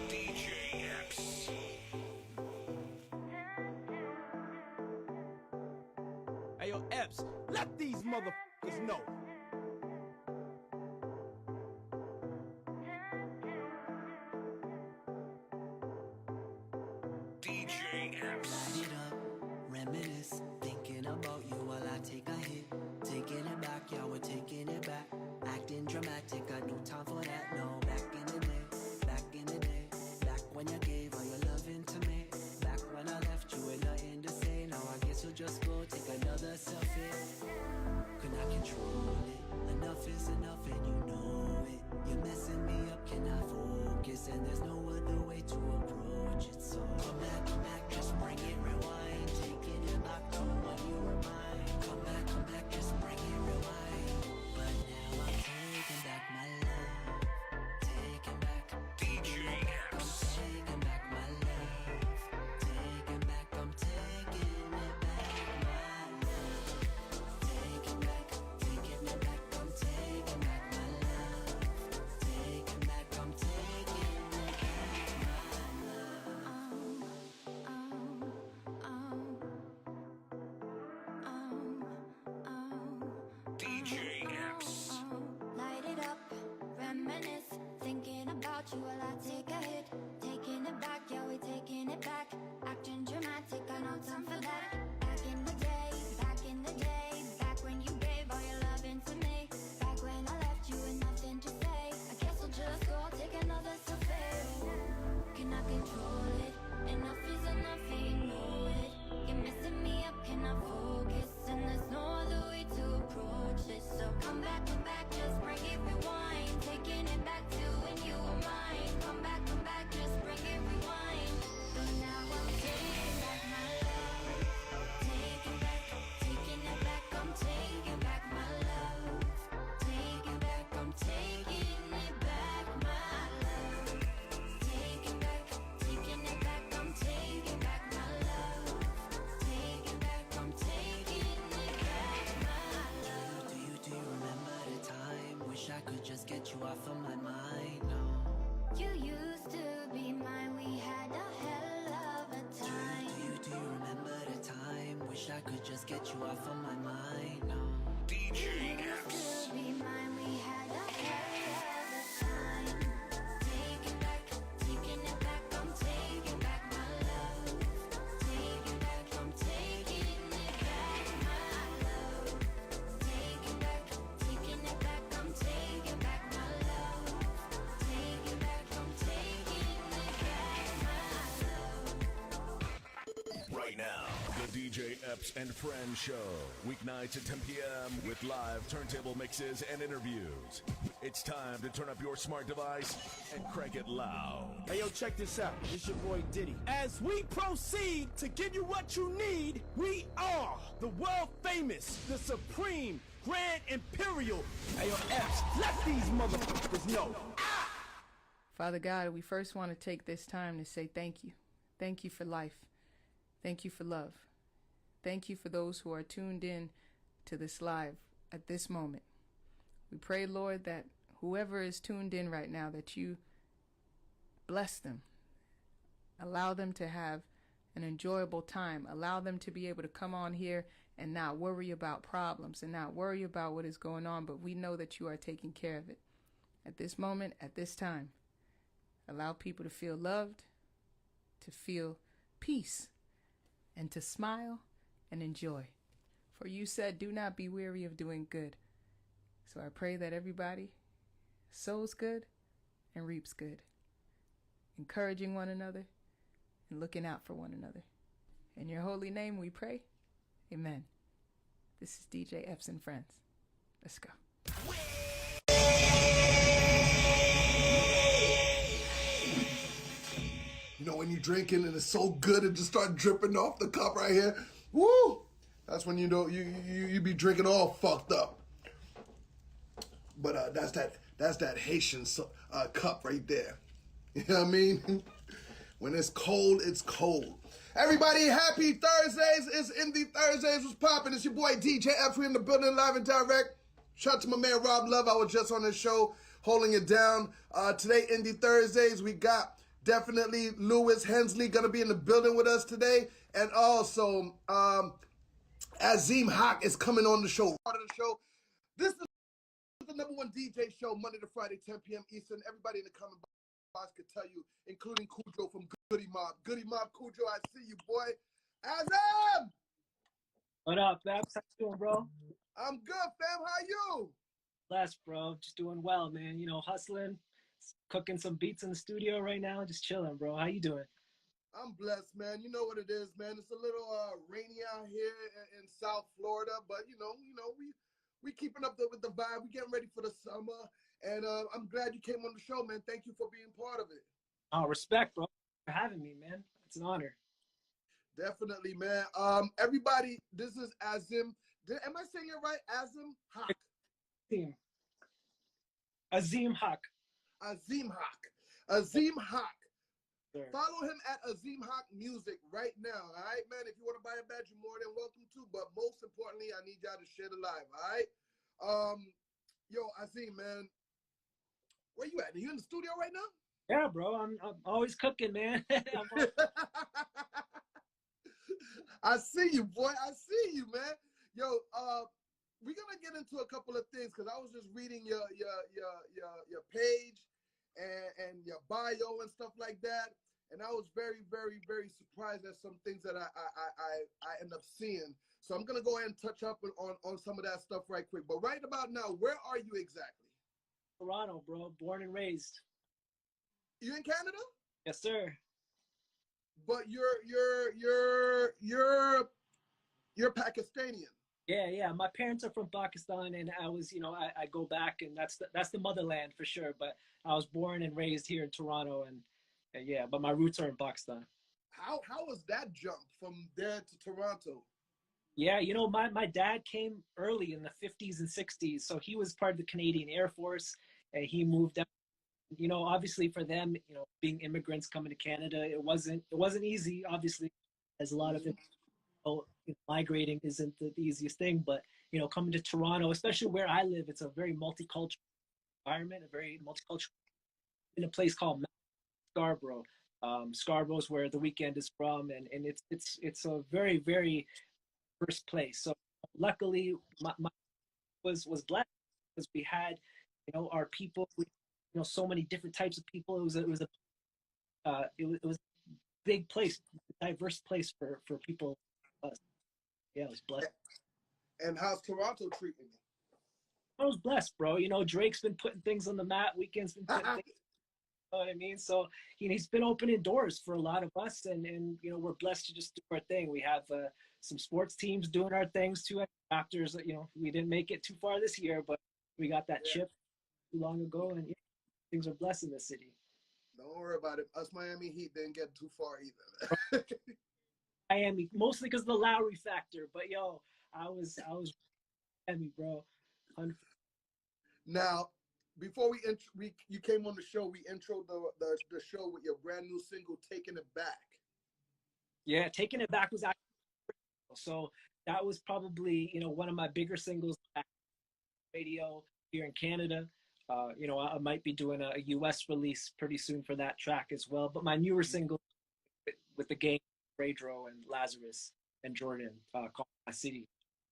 DJ Epps. Hey, yo, Epps, let these motherfuckers know. DJ Epps. Light it up, reminisce, thinking about you while I take a hit. Taking it back, yeah, we're taking it back. Acting dramatic, got no time for that, no. Back in the day, back when you gave all your loving to me. Back when I left you with nothing to say. Now I guess you'll just go take another selfie. Could not control it, enough is enough and you know it. You're messing me up, cannot focus, and there's no other way to approach it. So come back, just bring it, rewind. Taking it back to when you were mine. Come back, just bring it, rewind. But now I'm taking back my love. Taking back, DJ Epps. taking back my love. Taking back, I'm taking it back, my love. Taking back, taking it back, I'm taking back my love. Taking back, I'm taking it back, my DJ Epps. Light it up, reminisce, thinking about you while I take a hit. Taking it back, yeah, we taking it back. Acting dramatic, got no time for that. Back in the day, back when you gave all your loving to me. Back when I left you with nothing to say. I guess I'll just go take another selfie. Cannot control it, enough is enough, and you know it. You're messing me up, cannot focus, and there's no other way to approach this. So come back, just bring it, rewind. Taking it back to when you were mine. Come back, just bring it, rewind. But now I'm taking back my love. Taking it back, I'm taking back my love. Taking back, I'm taking it back, my love. Taking it back, I'm taking back my love. Taking back, I'm taking it back, my love. Do you remember the time? Wish I could just get you off of my mind. No. You used to be mine, we had a hell of a time. Do you remember the time? Wish I could just get you off of my mind. No. DJ You Epps. used to be mine, we had a hell of a time. Taking it back, I'm taking back my love. Taking back, I'm taking it back, my love. Taking it back, I'm taking back my love. Taking back, I'm taking it back, my love. Right now, the DJ Epps and Friends Show. Weeknights at 10 p.m. with live turntable mixes and interviews. It's time to turn up your smart device and crank it loud. Hey, yo, check this out. It's your boy Diddy. As we proceed to give you what you need, we are the world famous, the supreme, grand imperial. Hey, yo, Epps, let these motherfuckers know. Father God, we first want to take this time to say thank you. Thank you for life. Thank you for love. Thank you for those who are tuned in to this live at this moment. We pray, Lord, that whoever is tuned in right now, that you bless them. Allow them to have an enjoyable time. Allow them to be able to come on here and not worry about problems and not worry about what is going on, but we know that you are taking care of it. At this moment, at this time, allow people to feel loved, to feel peace, and to smile and enjoy. For you said, do not be weary of doing good. So I pray that everybody sows good and reaps good, encouraging one another and looking out for one another. In your holy name we pray. Amen. This is DJ Epps and Friends. Let's go. You know when you're drinking and it's so good it just start dripping off the cup right here? Woo! That's when you know you be drinking all fucked up. But that's that Haitian cup right there. You know what I mean? When it's cold, it's cold. Everybody, happy Thursdays. It's Indie Thursdays. What's poppin'? It's your boy DJ Epps in the building, live and direct. Shout out to my man Rob Love. I was just on his show, holding it down. Today, Indie Thursdays, we got definitely Louie Hensley gonna be in the building with us today. And also, Azeem Haq is coming on the show. Part of the show. This is the #1 DJ show, Monday to Friday, 10 p.m. Eastern. Everybody in the comment box could tell you, including Cujo from Goody Mob. Goody Mob, Cujo, I see you, boy. Azam! What up, Epps? How you doing, bro? I'm good, fam. How you? Blessed, bro. Just doing well, man. You know, hustling, cooking some beats in the studio right now, just chilling, bro. How you doing? I'm blessed, man. You know what it is, man. It's a little rainy out here in South Florida, but we keeping up with the vibe. We getting ready for the summer, and I'm glad you came on the show, man. Thank you for being part of it. Oh, respect, bro, for having me, man. It's an honor. Definitely, man. Everybody, this is Azeem. Am I saying it right? Azeem Haq. Azeem Haq. Azeem Haq. Azeem Haq. Sure. Follow him at Azeem Haq Music right now, all right, man? If you want to buy a badge, you're more than welcome to. But most importantly, I need y'all to share the live, all right? Yo, Azeem, man, where you at? Are you in the studio right now? Yeah, bro. I'm always cooking, man. I see you, boy. I see you, man. Yo, we're gonna get into a couple of things because I was just reading your page and your bio and stuff like that. And I was very, very, very surprised at some things that I end up seeing. So I'm gonna go ahead and touch up on some of that stuff right quick. But right about now, where are you exactly? Toronto, bro. Born and raised. You in Canada? Yes, sir. But you're Pakistani. Yeah. My parents are from Pakistan, and I was, I go back, and that's the motherland for sure. But I was born and raised here in Toronto, and yeah, but my roots are in Pakistan. How was that jump from there to Toronto? Yeah, my dad came early in the 50s and 60s, so he was part of the Canadian Air Force, and he moved out. Obviously for them, being immigrants coming to Canada, it wasn't easy. Obviously, as a lot of it, migrating isn't the easiest thing. But coming to Toronto, especially where I live, it's a very multicultural environment, a very multicultural. In a place called Scarborough. Scarborough is where the weekend is from, and it's a very, very first place. So luckily, my was blessed because we had our people. So many different types of people. It was a big place, diverse place for people. Yeah, it was blessed. And how's Toronto treating you? I was blessed, bro. Drake's been putting things on the map. Weekend's been putting things. You know what I mean? So he's been opening doors for a lot of us, and we're blessed to just do our thing. We have some sports teams doing our things too. Actors, we didn't make it too far this year, but we got that chip too long ago, and things are blessed in the city. Don't worry about it. Us Miami Heat didn't get too far either. Miami, mostly because of the Lowry factor, but I was Miami, bro. Now, before you came on the show, we introed the show with your brand new single, "Taking It Back." Yeah, "Taking It Back" was actually so that was probably one of my bigger singles at radio here in Canada. I might be doing a US release pretty soon for that track as well. But my newer single with the gang, Radro and Lazarus and Jordan, called "My City,"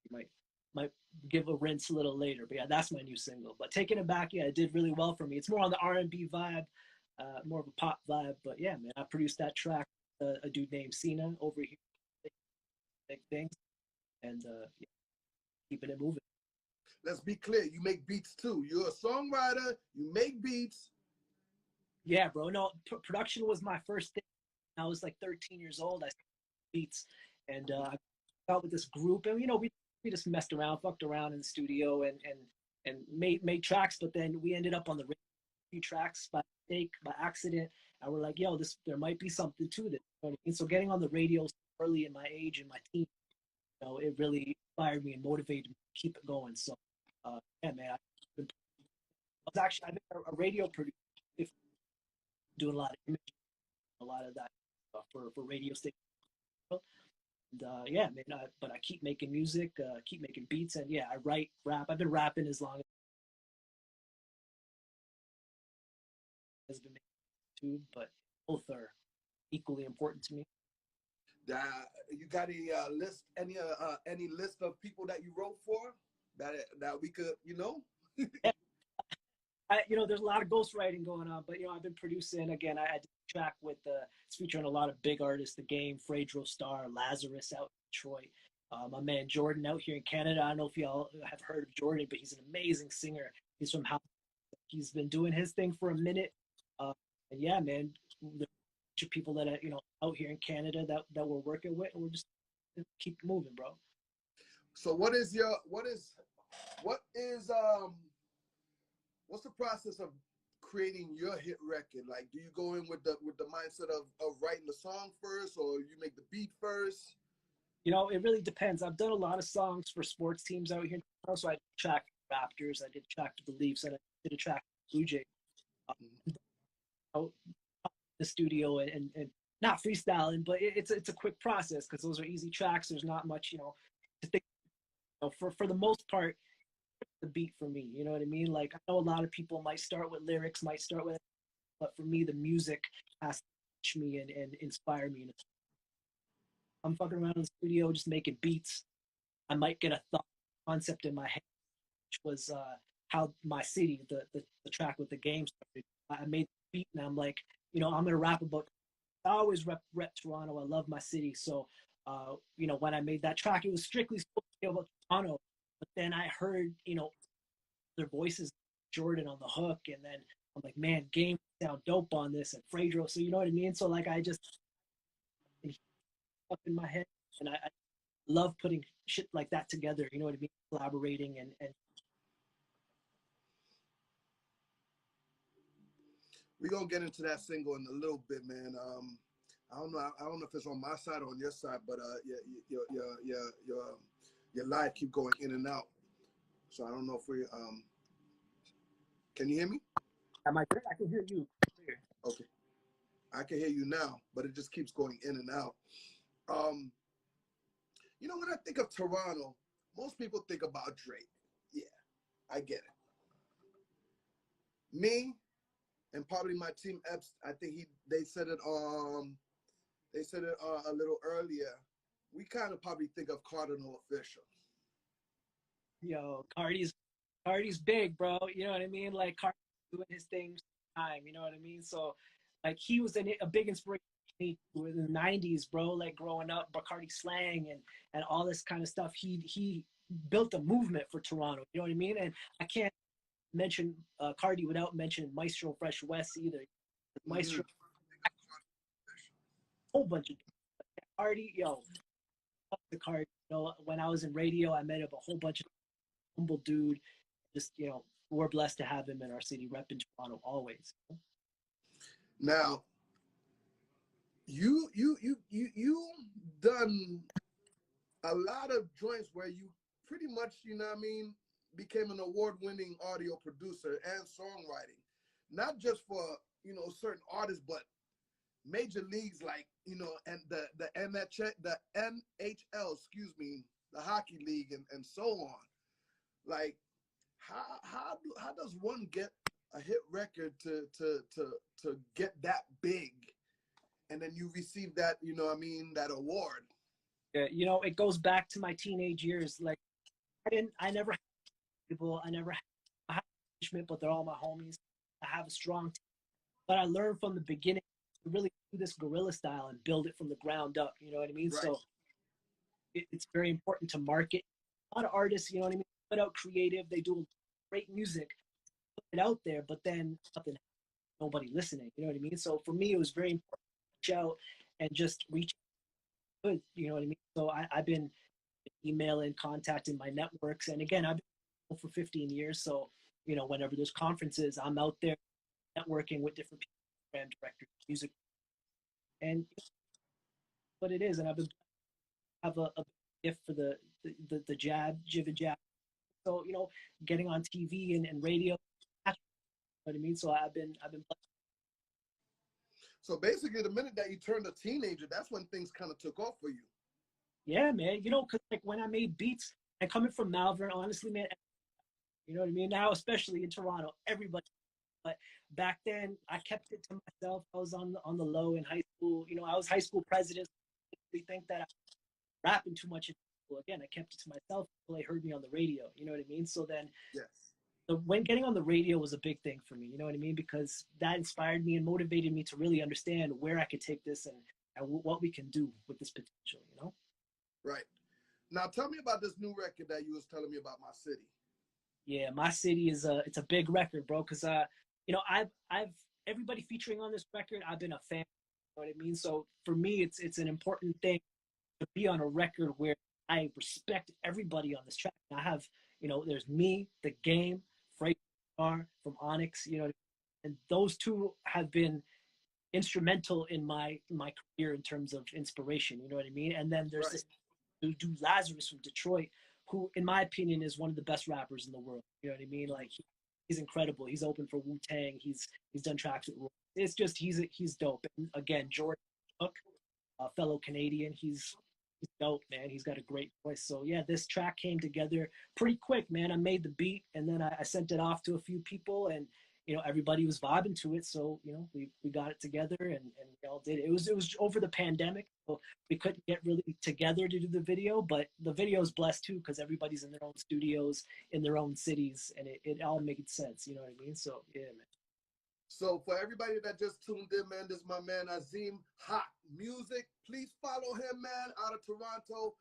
you might give a rinse a little later. But yeah, that's my new single. But "Taking It Back," yeah, it did really well for me. It's more on the R&B vibe, more of a pop vibe. But yeah, man, I produced that track. A dude named Cena over here, big things, and yeah, keeping it moving. Let's be clear, you make beats too. You're a songwriter, you make beats. Yeah, bro. No, production was my first thing. I was like 13 years old. I started beats, and I got with this group, and we just messed around, fucked around in the studio, and made tracks. But then we ended up on the radio, few tracks by mistake, by accident, and we're like, yo, there might be something to this. You know what I mean? So getting on the radio early in my age and my teen, it really inspired me and motivated me to keep it going. So yeah, man, I've been a radio producer, doing a lot of imaging, a lot of that stuff for radio stations. And, yeah, man. But I keep making music, keep making beats, and yeah, I write rap. I've been rapping as long as I've been making YouTube, but both are equally important to me. You got any list of people that you wrote for that we could, you know? Yeah. There's a lot of ghostwriting going on, but I've been producing again. I did a track with it's featuring a lot of big artists, The Game, Fredro Starr, Lazarus out in Detroit, my man Jordan out here in Canada. I don't know if y'all have heard of Jordan, but he's an amazing singer. He's from House. He's been doing his thing for a minute, and yeah, man, there's a bunch of people that out here in Canada that we're working with, and we're just keep moving, bro. So what's the process of creating your hit record? Like, do you go in with the mindset of writing the song first, or you make the beat first? It really depends. I've done a lot of songs for sports teams out here. So I did a track for Raptors, I did a track for the Leafs, and I did a track for Blue Jays. Out the studio and not freestyling, but it's a quick process because those are easy tracks. There's not much to think. For the most part, the beat for me. You know what I mean? Like, I know a lot of people might start with lyrics, but for me, the music has to touch me and inspire me. I'm fucking around in the studio just making beats. I might get a thought concept in my head, which was how my city, the track with The Game started. I made the beat and I'm like, I'm gonna rap about. I always rep Toronto. I love my city. So, when I made that track, it was strictly supposed to be about Toronto. But then I heard, their voices, Jordan on the hook, and then I'm like, man, Game sound dope on this, and Fredro. So you know what I mean? So like, I just up in my head, and I love putting shit like that together. You know what I mean? Collaborating and We're gonna get into that single in a little bit, man. I don't know if it's on my side or on your side, but your live keep going in and out. So I don't know if we can you hear me? am I good? I can hear you. Okay. I can hear you now, but it just keeps going in and out. When I think of Toronto, most people think about Drake. Yeah, I get it. Me and probably my team Epps, I think they said it a little earlier. We kind of probably think of Cardinal Official. Yo, Cardi's big, bro. You know what I mean? Like, Cardi's doing his thing time. You know what I mean? So, like, he was a big inspiration to me in the '90s, bro. Like, growing up, Bacardi slang and all this kind of stuff. He built a movement for Toronto. You know what I mean? And I can't mention Cardi without mentioning Maestro Fresh West either. Maestro, whole bunch of Cardi, the Cardi. When I was in radio, I met up a whole bunch of humble dude. Just we're blessed to have him in our city, repping Toronto always. Now, you done a lot of joints where you pretty much, became an award-winning audio producer and songwriting, not just for certain artists, but major leagues like and the NHL, the hockey league and so on. Like, how does one get a hit record to get that big, and then you receive that that award? Yeah, it goes back to my teenage years. Like, I never had people, I never had management, but they're all my homies. I have a strong team, but I learned from the beginning to really do this guerrilla style and build it from the ground up. You know what I mean? Right. So it's very important to market. A lot of artists, you know what I mean, put out creative, they do great music, put it out there, but then nobody listening. You know what I mean? So for me, it was very important to reach out and just reach out. You know what I mean? So I've been emailing, contacting my networks, and again, I've been for 15 years. So whenever there's conferences, I'm out there networking with different people, program directors, music, and what it is. And I've been have a gift for the jiv and jab. So getting on TV and radio. You know what I mean? So I've been. So basically, the minute that you turned a teenager, that's when things kind of took off for you. Yeah, man. You know, because like when I made beats, and coming from Malvern, honestly, man, you know what I mean? Now, especially in Toronto, everybody. But back then, I kept it to myself. I was on the low in high school. You know, I was high school president. They think that I was rapping too much in school. Again, I kept it to myself until they heard me on the radio. You know what I mean? So then, Yes. when getting on the radio was a big thing for me. You know what I mean? Because that inspired me and motivated me to really understand where I could take this and what we can do with this potential. You know? Right. Now, tell me about this new record that you was telling me about, My City. Yeah, My City is it's a big record, bro. Because you know, I've everybody featuring on this record, I've been a fan. You know what I mean? So for me, it's an important thing to be on a record where I respect everybody on this track. I have, you know, there's me, The Game, Frank from Onyx, you know, and those two have been instrumental in my career in terms of inspiration. You know what I mean? And then there's this dude Lazarus from Detroit, who, in my opinion, is one of the best rappers in the world. You know what I mean? Like he's incredible. He's opened for Wu-Tang. He's done tracks with Roy. It's just he's dope. And again, Jordan Hook, a fellow Canadian, he's dope, man. He's got a great voice. So yeah, this track came together pretty quick, man. I made the beat and then I sent it off to a few people, and you know, everybody was vibing to it. So, you know, we got it together and we all did it. It was over the pandemic, so we couldn't get really together to do the video, but the video is blessed too because everybody's in their own studios, in their own cities, and it all made sense. You know what I mean? So yeah, man. So for everybody that just tuned in, man, this is my man Azeem Haq Music. Please follow him, man, out of Toronto.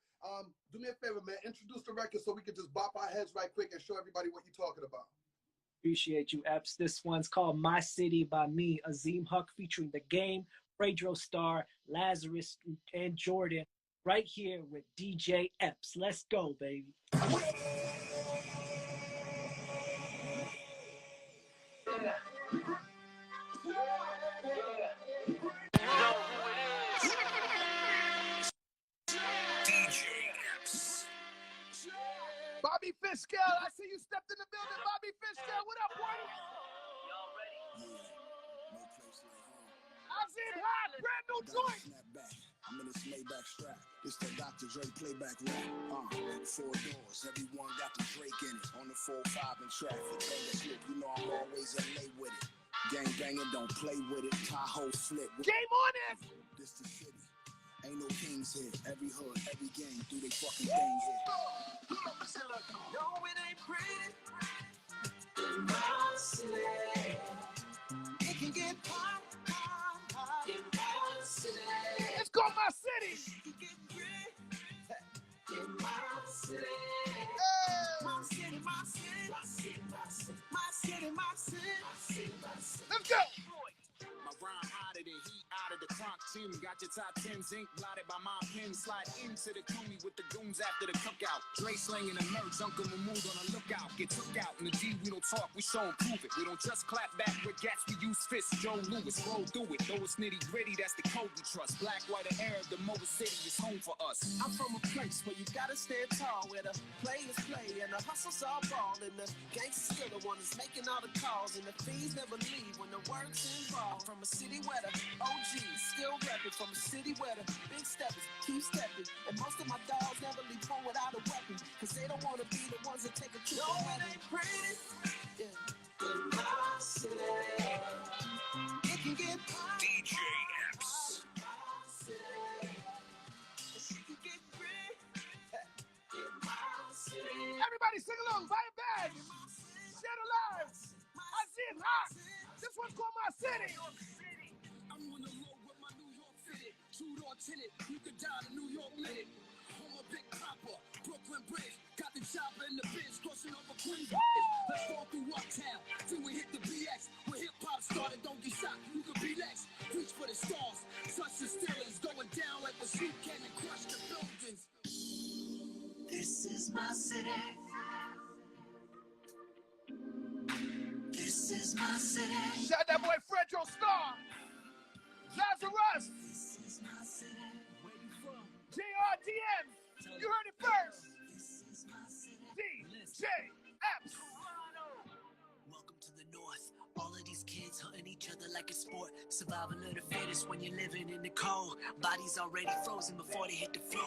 Do me a favor, man. Introduce the record so we can just bop our heads right quick and show everybody what you're talking about. Appreciate you, Epps. This one's called My City by me, Azeem Haq, featuring The Game, Fredro Starr, Lazarus, and Jordan, right here with DJ Epps. Let's go, baby. Bobby Fishkill, I see you stepped in the building. Bobby Fishkill, what up, boy? Y'all ready? Yeah, no place like home. Azeem Haq, brand new joint. Snap back. I'm in this Maybach strap. This the Dr. Dre playback rap. 4 doors, everyone got the Drake in it. On the 4-5 in traffic. Bang slip, you know I'm always LA with it. Gang banging, don't play with it. Tahoe flip. Game on it. This the city. Ain't no kings here. Every hood, every gang, do they fucking thing here. No, it ain't pretty in my city. It can get hot in my city. It's called My City. It can get gray in my city. Hey. My city, my city, my city, my city, my city, my city, my city, my city. Let's go. My rhyme hotter than heat out of the Croc team. Got your top 10s ink blotted by my pen. Slide into the Cooney with the goons after the cookout. Dre slinging the merch, Uncle Mahmood on a lookout. Get took out in the D, we don't talk, we show 'em prove it. We don't just clap back with gats, we use fists. Joe Louis, roll through it. Though it's nitty gritty, that's the code we trust. Black, white, or Arab, the Motor City is home for us. I'm from a place where you gotta stand tall, where the players play and the hustles all ball, and the gangsters still the ones making all the calls, and the fiends never leave when the work's involved. From a city where the OGs still rapping, from a city where the big steppers keep stepping, and most of my dogs never leave home without a weapon, cause they don't wanna be the ones that take a trip. No, it ain't pretty. Yeah. In my city, it can get hot. DJ Epps. Everybody sing along. Buy a bag. Share the lives. Azeem Haq. This one's called My City. I'm on the road with my New York fitted. 2-door tinted, you could die to New York minute. Home of Big Papa, Brooklyn Bridge. Got the chopper in the biz, crossing over Queens. Let's go through Uptown, till we hit the BX. Where hip-hop started, don't get shot, you could be next. Reach for the stars, such the Steelers. Going down like the swoop came and crushed the buildings. This is my city. This is my city. Shout that boy Fredro Starr. Lazarus. This is my city. Where you from? JRDM. You heard it first. This is my city. DJ Epps. Welcome to the north. All of these kids hunting each other like a sport. Survival of the fittest when you're living in the cold. Bodies already frozen before they hit the floor.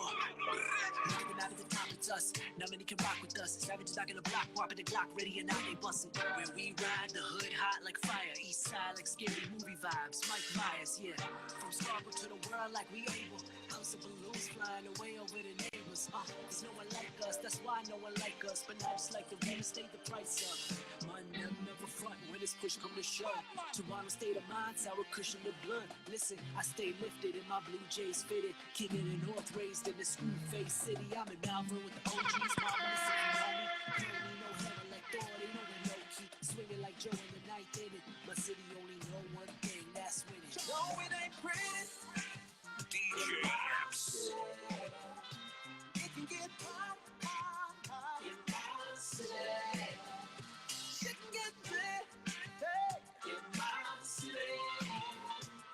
Look at them out at the top, it's us. Not many can rock with us. Savages knocking the block, whopping the Glock, ready and now they bustin'. Where we ride, the hood hot like fire. East side like scary movie vibes. Mike Myers, yeah. From Scarborough to the world like we able. House of balloons flying away over the neighbors. There's no one like us, that's why no one like us. But now just like the real estate, the price up. Money never front when it's push come to shove. Toronto state of mind, sour cushion the blood. Listen, I stay lifted in my blue jays fitted. King in the north, raised in the screw face city. I'm in Malvern with the OGs, mama, listen, mommy. Don't need no hammer like Thor, they know we're low key. Swinging like Joe in the ninth inning. My city only know one thing, that's winning. No, it ain't pretty. DJ Epps. It can get hot in my city. It can get bad in my city.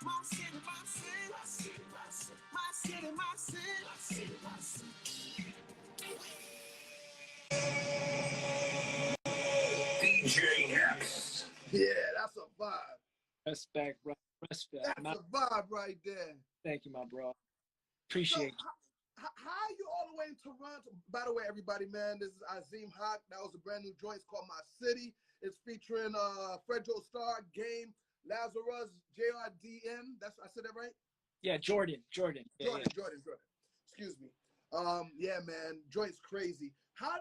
My city, my city. My city, my city. My city, my city. My city, my city. DJ Epps. Yeah, that's a vibe. Respect, bro. Respect. That's a vibe right there. Thank you, my bro. Appreciate you. How are you all the way in Toronto? By the way, everybody, man, this is Azeem Haq. That was a brand new joint. It's called My City. It's featuring Fredro Starr, Game, Lazarus, JRDN. I said that right? Yeah, Jordan. Jordan. Excuse me. Yeah, man, joint's crazy. How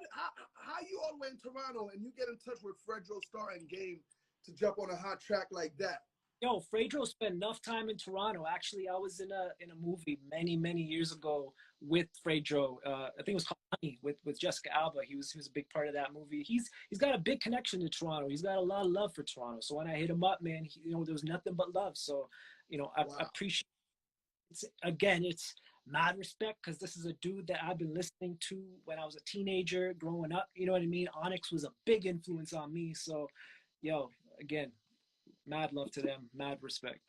you all the way in Toronto and you get in touch with Fredro Starr and Game to jump on a hot track like that? Yo, Fredro spent enough time in Toronto. Actually, I was in a movie many years ago with Fredro. I think it was called Honey with Jessica Alba. He was a big part of that movie. He's got a big connection to Toronto. He's got a lot of love for Toronto. So when I hit him up, man, there was nothing but love. So, I appreciate it's mad respect because this is a dude that I've been listening to when I was a teenager growing up. You know what I mean? Onyx was a big influence on me. So, yo, again, mad love to them, mad respect.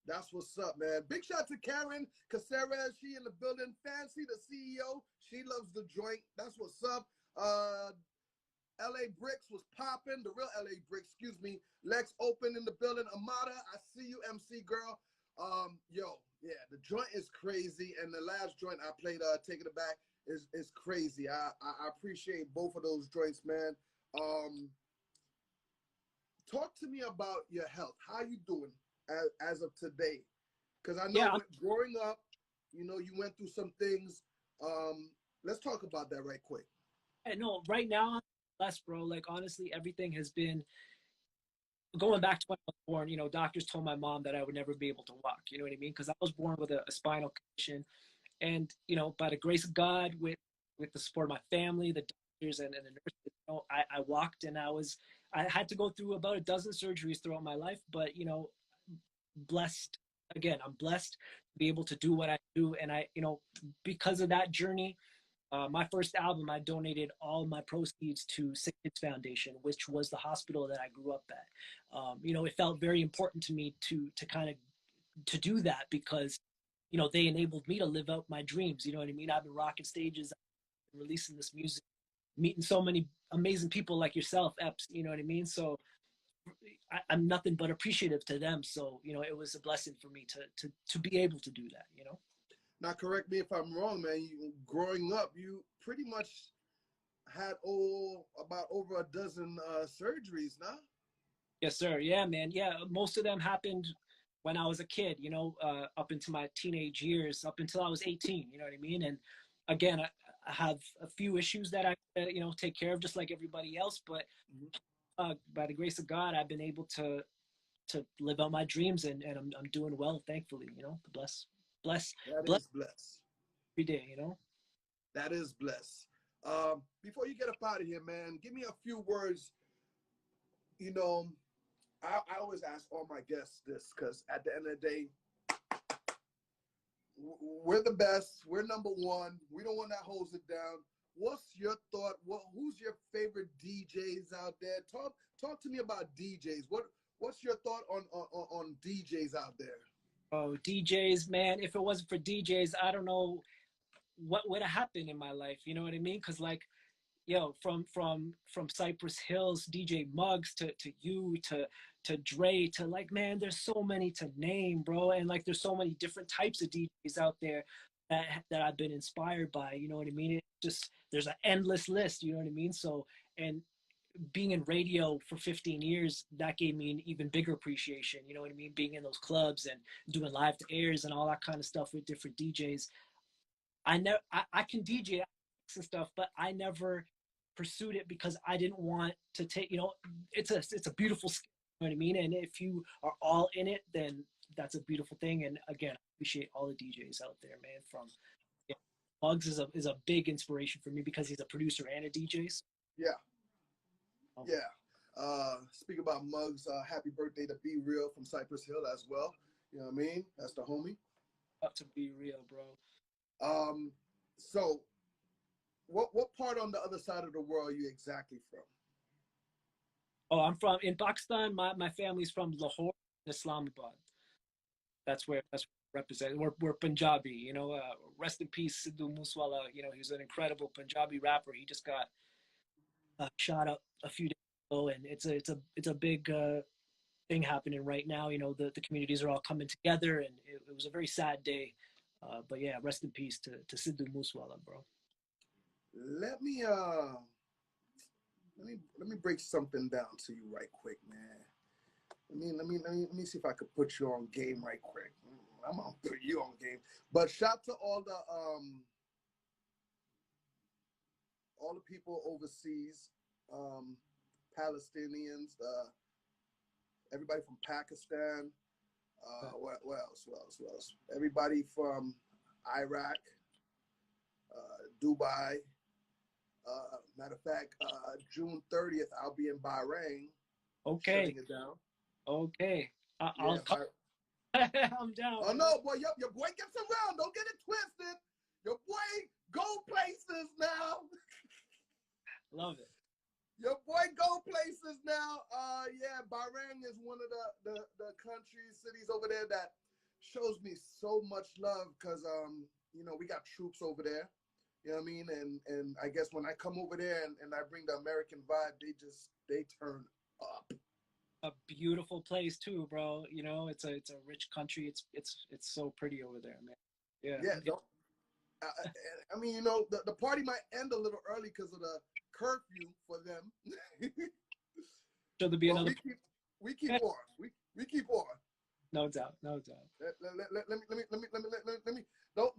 That's what's up, man. Big shout to Karen Caceres. She in the building. Fancy, the CEO. She loves the joint. That's what's up. LA Bricks was popping. The real LA Bricks, excuse me. Lex Open in the building. Amada, I see you, MC girl. Yeah, the joint is crazy. And the last joint I played, Taking It Back, is crazy. I appreciate both of those joints, man. Talk to me about your health. How you doing as of today? Because I know growing up, you went through some things. Let's talk about that right quick. I know right now I'm blessed, bro. Like honestly, everything has been going back to when I was born. Doctors told my mom that I would never be able to walk. You know what I mean? Because I was born with a spinal condition, and by the grace of God, with the support of my family, the doctors and the nurses, I walked, and I had to go through about a dozen surgeries throughout my life, but blessed. Again, I'm blessed to be able to do what I do, and because of that journey, my first album, I donated all my proceeds to Sick Kids Foundation, which was the hospital that I grew up at. It felt very important to me to kind of to do that because they enabled me to live out my dreams. You know what I mean? I've been rocking stages, releasing this music, meeting so many amazing people like yourself, Epps, you know what I mean? So I'm nothing but appreciative to them. So, it was a blessing for me to be able to do that, Now, correct me if I'm wrong, man. Growing up, you pretty much had about over a dozen surgeries, nah? Yes, sir. Yeah, man. Yeah, most of them happened when I was a kid, up into my teenage years, up until I was 18, you know what I mean? And again, I have a few issues that I, take care of just like everybody else. But by the grace of God, I've been able to live out my dreams, and I'm doing well, thankfully. Bless every day. That is bless. Before you get up out of here, man, give me a few words. I always ask all my guests this because at the end of the day, we're the best. We're number one. We don't want that holds it down. What's your thought? Who's your favorite DJs out there? Talk to me about DJs. What's your thought on DJs out there? Oh, DJs, man. If it wasn't for DJs, I don't know what would have happened in my life. You know what I mean? Because from Cypress Hills, DJ Muggs to you to Dre to like, man, there's so many to name, bro, and like there's so many different types of DJs out there that I've been inspired by. You know what I mean? It just there's an endless list. You know what I mean? So and being in radio for 15 years, that gave me an even bigger appreciation. You know what I mean? Being in those clubs and doing live to airs and all that kind of stuff with different DJs. I can DJ and stuff, but I never pursued it because I didn't want to take, it's a beautiful skill, you know what I mean? And if you are all in it, then that's a beautiful thing. And again, I appreciate all the DJs out there, man. From Bugs is a big inspiration for me because he's a producer and a DJ. So. Yeah. Yeah. Speak about Muggs, happy birthday to Be Real from Cypress Hill as well. You know what I mean? That's the homie. Up to Be Real, bro. So what part on the other side of the world are you exactly from? Oh, I'm from in Pakistan. My family's from Lahore, Islamabad. That's where represent. We're Punjabi, rest in peace, Sidhu Moosewala. He was an incredible Punjabi rapper. He just got shot up a few days ago, and it's a big thing happening right now. The communities are all coming together, and it was a very sad day. But yeah, rest in peace to Sidhu Moosewala, bro. Let me break something down to you right quick, man. Let me see if I could put you on game right quick. I'm gonna put you on game. But shout to all the people overseas, Palestinians, everybody from Pakistan. What else? Everybody from Iraq, Dubai. Matter of fact, June 30th, I'll be in Bahrain. Okay. Shutting it down. Okay. I'll come. I'm down. Oh no, boy, your boy gets around. Don't get it twisted. Your boy go places now. Love it. Your boy go places now. Yeah, Bahrain is one of the countries, cities over there that shows me so much love because we got troops over there. You know what I mean? And I guess when I come over there and I bring the American vibe, they turn up. A beautiful place too, bro. It's a rich country. It's so pretty over there, man. Yeah. Yeah. The party might end a little early because of the curfew for them. So there'll be another. We keep on. We keep on. No doubt. Let me. Don't.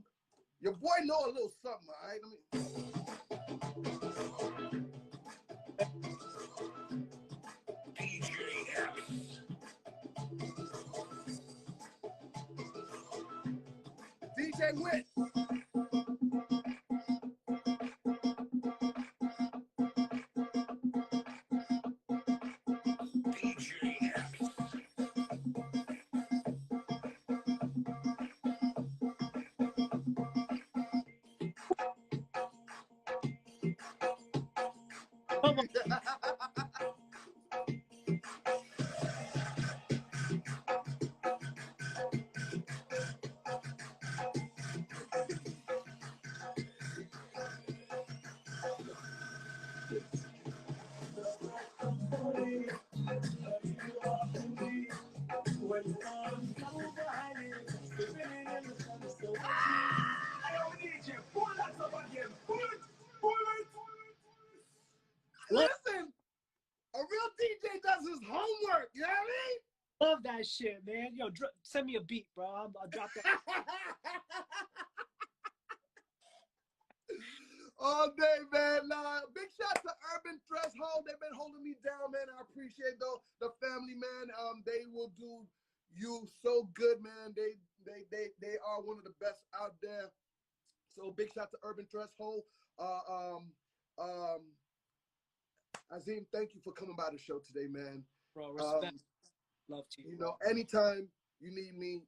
Your boy know a little something, all right? DJ Wit. Listen, a real DJ does his homework, you know what I mean? Love that shit, man. Yo, send me a beat, bro. I'll drop that. All day, man. Big shout to Urban Threshold. They've been holding me down, man. I appreciate the family, man. They will do you so good, man. They are one of the best out there. So big shout to Urban Threshold. Azeem, thank you for coming by the show today, man. Bro, respect. Love to you. Anytime you need me,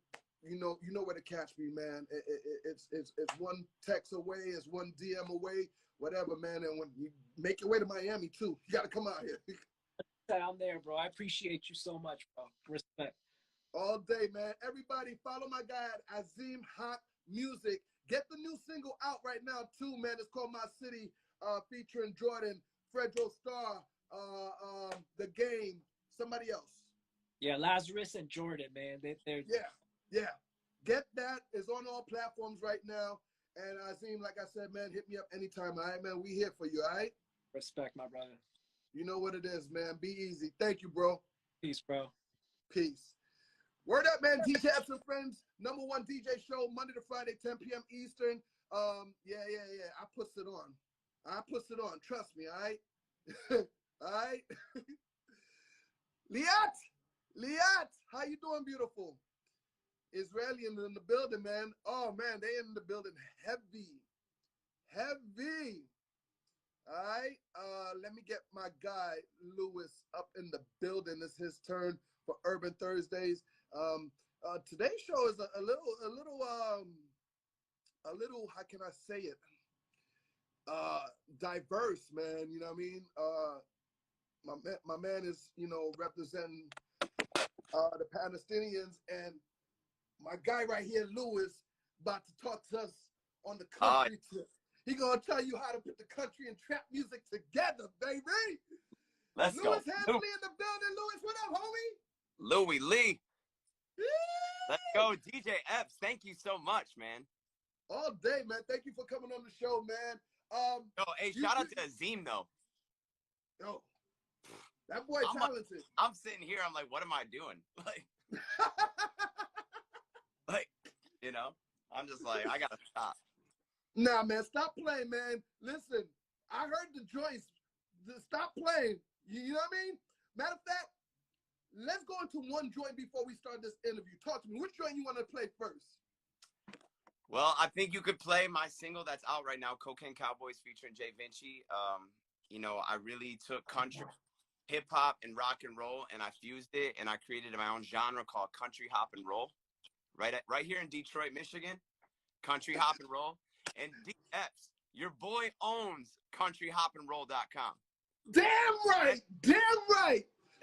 you know where to catch me, man. It's one text away, it's one DM away, whatever, man. And when you make your way to Miami too, you got to come out here. I'm there, bro. I appreciate you so much, bro. Respect. All day, man. Everybody follow my guy at Azeem Haq Music. Get the new single out right now too, man. It's called My City. featuring Jordan, Fredro Starr, The Game, somebody else. Yeah, Lazarus and Jordan, man. They're Yeah. Get that. It's on all platforms right now. And Azeem, like I said, man, hit me up anytime. All right, man. We here for you, all right? Respect, my brother. You know what it is, man. Be easy. Thank you, bro. Peace, bro. Peace. Word up, man. DJ Epps and Friends, #1 DJ show, Monday to Friday, 10 p.m. Eastern. Yeah. I puts it on. Trust me, all right? All right? Liat, how you doing, beautiful? Israeli in the building, man. Oh, man, they in the building heavy. All right? Let me get my guy, Louie, up in the building. It's his turn for Urban Thursdays. Today's show is a little, how can I say it? Diverse, man. You know what I mean? My man is, representing the Palestinians, and my guy right here, Louie, about to talk to us on the country tip. He gonna tell you how to put the country and trap music together, baby. Let's go. Louie Hensley in the building. Louie, what up, homie? Louie Lee. Let's go, DJ Epps. Thank you so much, man. All day, man. Thank you for coming on the show, man. Hey, shout out to Azeem though. Yo, that boy talented. I'm sitting here. I'm like, what am I doing? I'm just like, I gotta stop. Nah, man, stop playing, man. Listen, I heard the joints. Stop playing. You know what I mean? Matter of fact, let's go into one joint before we start this interview. Talk to me. Which joint you want to play first? Well, I think you could play my single that's out right now, Cocaine Cowboys featuring Jay Vinci. I really took country, hip hop, and rock and roll, and I fused it, and I created my own genre called country hop and roll. Right here in Detroit, Michigan, country hop and roll. And D Epps, your boy owns countryhopandroll.com. Damn right.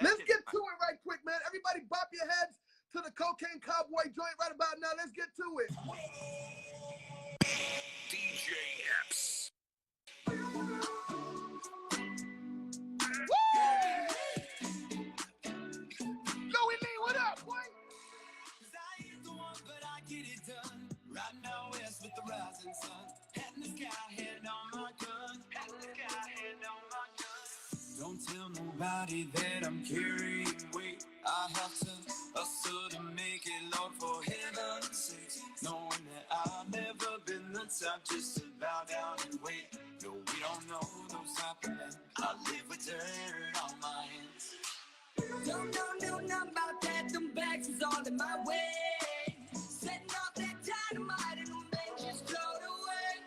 Let's get to it right quick, man. Everybody bop your heads to the Cocaine Cowboy joint right about now. Let's get to it. DJ Epps. Louie Lee, what up, boy? I ain't the one, but I get it done. Right now, west with the rising sun. Hat in the sky, hand on my gun. Hat in the sky, hand on my gun. Don't tell nobody that I'm carrying weight. I have to hustle to make it, Lord, for heaven's sake. Knowing that I've never been the type just to bow down and wait. No, we don't know those happening. I live with dirt on my hands. Don't know nothing about that. Them bags is all in my way. Setting off that dynamite and them benches float away.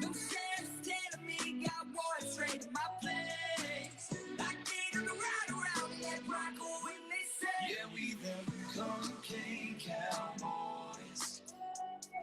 Them sheriffs telling me got war straight to my place. I get on the ride around in that Bronco when they say, yeah, we them cocaine cowboys.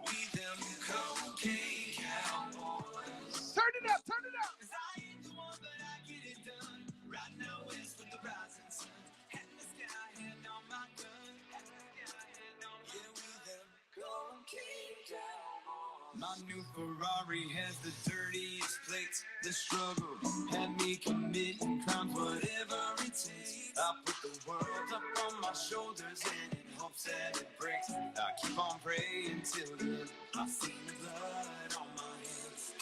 We them cocaine cowboys. Turn it up. 'Cause I ain't the one, but I get it done. Right now it's with the rising sun. Hand in the sky, hand on my gun. Hand in the sky, hand on my gun. Yeah, we them cocaine cowboys. My new Ferrari has the dirtiest plates. The struggle had me committing crimes, whatever it takes. I put the world up on my shoulders and in hopes that it breaks. I keep on praying till the end. I've seen the blood on my hands.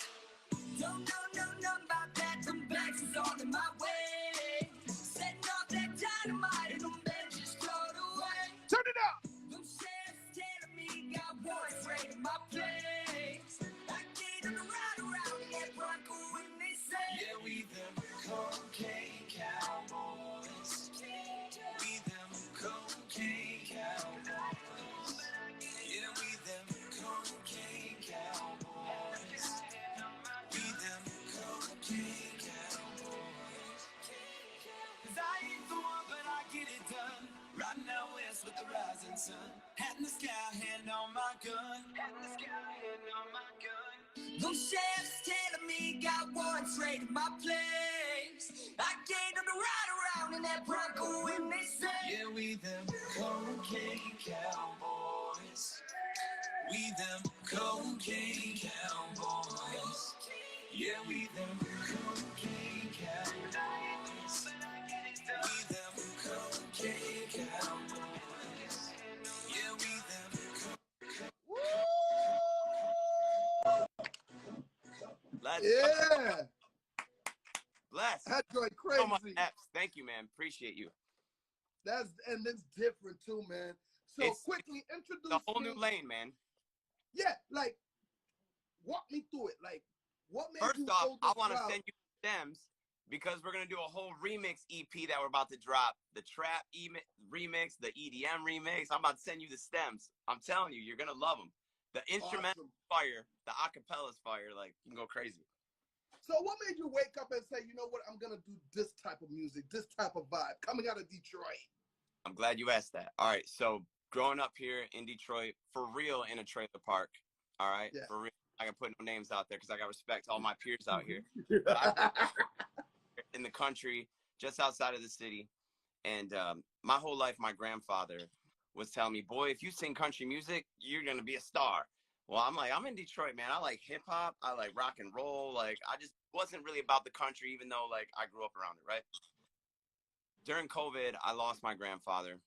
Don't know nothing about that. Them bags is all in my way. Setting off that dynamite and them benches float away. Turn it up. Them sheriffs telling me got war straight in my place. I get on the ride around in that Bronco when they say, yeah, we them cocaine cowboys. We them cocaine cowboys. Yeah, we them cocaine cowboys. We them cocaine cowboys. 'Cause I ain't the one, but I get it done. Right now west with the rising sun. Hat in the sky, hand on my gun. Hat in the sky, hand on my gun. Them sheriffs telling me got one straight in my place. I gave them the ride around in that Bronco when they say, yeah, we them cocaine cowboys. We them cocaine cowboys. Yeah, we them cocaine cowboys. We them cocaine cowboys. Yeah, we them. Let's go. Yeah. Bless. That joint So much, crazy. Epps. Thank you, man. Appreciate you. And it's different too, man. So It's quickly introduce the whole me. new lane, man. Yeah, like walk me through it. Like what made First you off, go I this want to route? send you stems because we're gonna do a whole remix EP that we're about to drop. The trap remix, the EDM remix. I'm about to send you the stems. I'm telling you, you're gonna love them. The instrumental fire, the acapellas fire, like you can go crazy. So what made you wake up and say, you know what, I'm gonna do this type of music, this type of vibe, coming out of Detroit? I'm glad you asked that. All right, so growing up here in Detroit, for real, in a trailer park. All right, Yeah. for real. I can put no names out there because I got respect to all my peers out here. But I in the country, just outside of the city, and my whole life, my grandfather was telling me, boy, if you sing country music, you're gonna be a star. Well, I'm like, I'm in Detroit, man. I like hip hop. I like rock and roll. Like, I just wasn't really about the country, even though like I grew up around it, right? During COVID, I lost my grandfather,